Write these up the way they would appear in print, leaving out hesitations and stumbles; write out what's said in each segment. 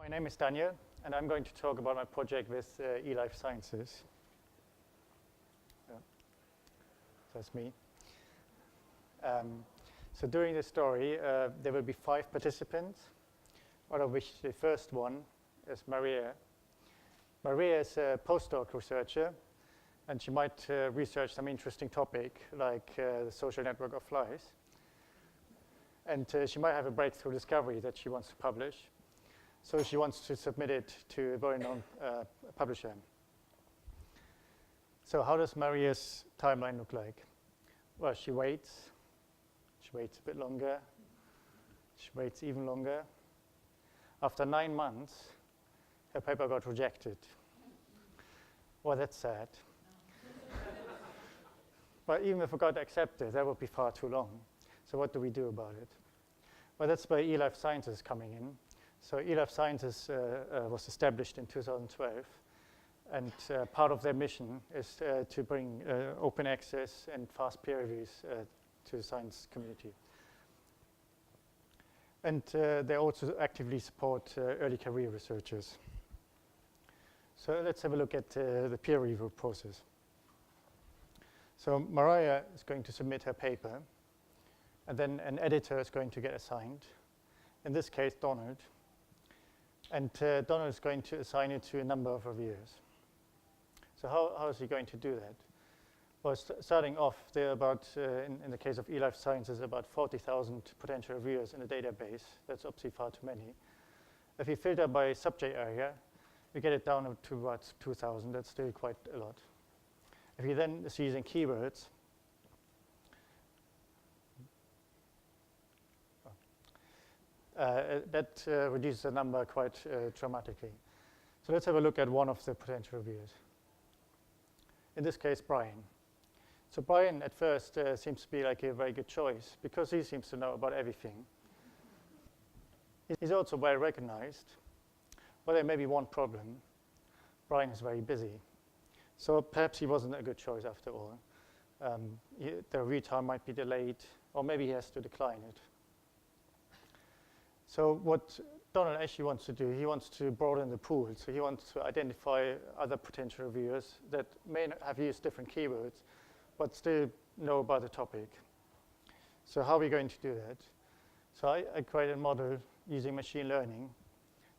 My name is Daniel, and I'm going to talk about my project with eLife Sciences. That's me. So during the story, there will be 5 participants, out of which the first one is Maria. Maria is a postdoc researcher, and she might research some interesting topic, like the social network of flies. And she might have a breakthrough discovery that she wants to publish. So she wants to submit it to a very known publisher. So how does Maria's timeline look like? Well, she waits. She waits a bit longer. She waits even longer. After 9 months, her paper got rejected. Well, that's sad. But even if it got accepted, that would be far too long. So what do we do about it? Well, that's where eLife Sciences is coming in. So eLife Sciences was established in 2012. And part of their mission is to bring open access and fast peer reviews to the science community. And they also actively support early career researchers. So let's have a look at the peer review process. So Maria is going to submit her paper, and then an editor is going to get assigned, in this case Donald. And Donald is going to assign it to a number of reviewers. So how is he going to do that? Well, starting off, there are about, in the case of eLife Sciences, about 40,000 potential reviewers in the database. That's obviously far too many. If you filter by subject area, you get it down to about 2,000. That's still quite a lot. If you then is using keywords, that reduces the number quite dramatically. So let's have a look at one of the potential reviewers. In this case, Brian. So Brian, at first, seems to be like a very good choice because he seems to know about everything. He's also well recognized. But there may be one problem. Brian is very busy. So perhaps he wasn't a good choice after all. The review time might be delayed, or maybe he has to decline it. So what Donald actually wants to do, he wants to broaden the pool. So he wants to identify other potential reviewers that may have used different keywords, but still know about the topic. So how are we going to do that? So I created a model using machine learning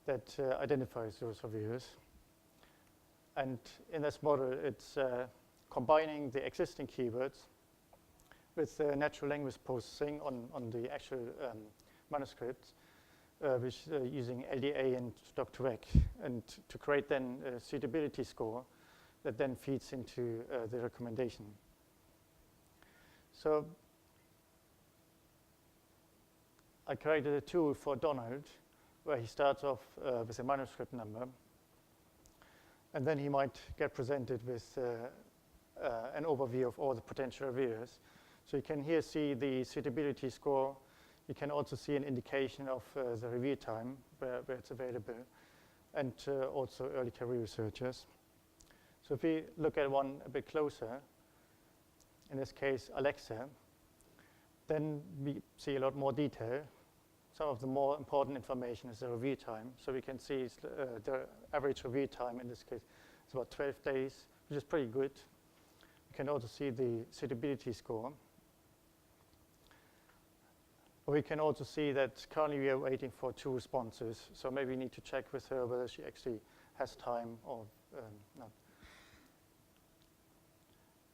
that identifies those reviewers. And in this model, it's combining the existing keywords with natural language processing on the actual manuscripts, which using LDA and doc2vec, and to create then a suitability score that then feeds into the recommendation. So I created a tool for Donald where he starts off with a manuscript number, and then he might get presented with an overview of all the potential reviewers. So you can here see the suitability score. You can also see an indication of the review time where it's available, and also early career researchers. So if we look at one a bit closer, in this case Alexa, then we see a lot more detail. Some of the more important information is the review time. So we can see the average review time in this case is about 12 days, which is pretty good. You can also see the suitability score. We can also see that currently we are waiting for 2 responses. So maybe we need to check with her whether she actually has time or not.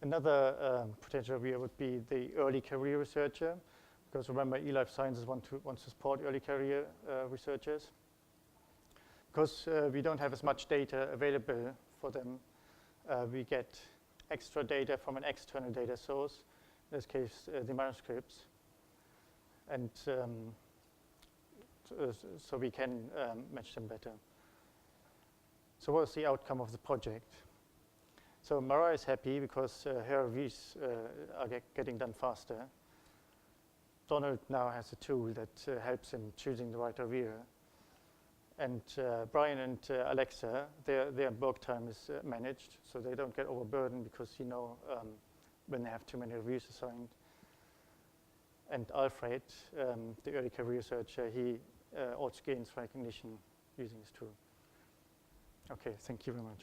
Another potential reviewer would be the early career researcher. Because remember, eLife Sciences wants to support early career researchers. Because we don't have as much data available for them, we get extra data from an external data source, in this case, the manuscripts. And so we can match them better. So what was the outcome of the project? So Maria is happy because her reviews are getting done faster. Donald now has a tool that helps him choosing the right reviewer. And Brian and Alexa, their work time is managed, so they don't get overburdened because when they have too many reviews assigned. And Alfred, the early career researcher, he also gains recognition using this tool. Okay, thank you very much.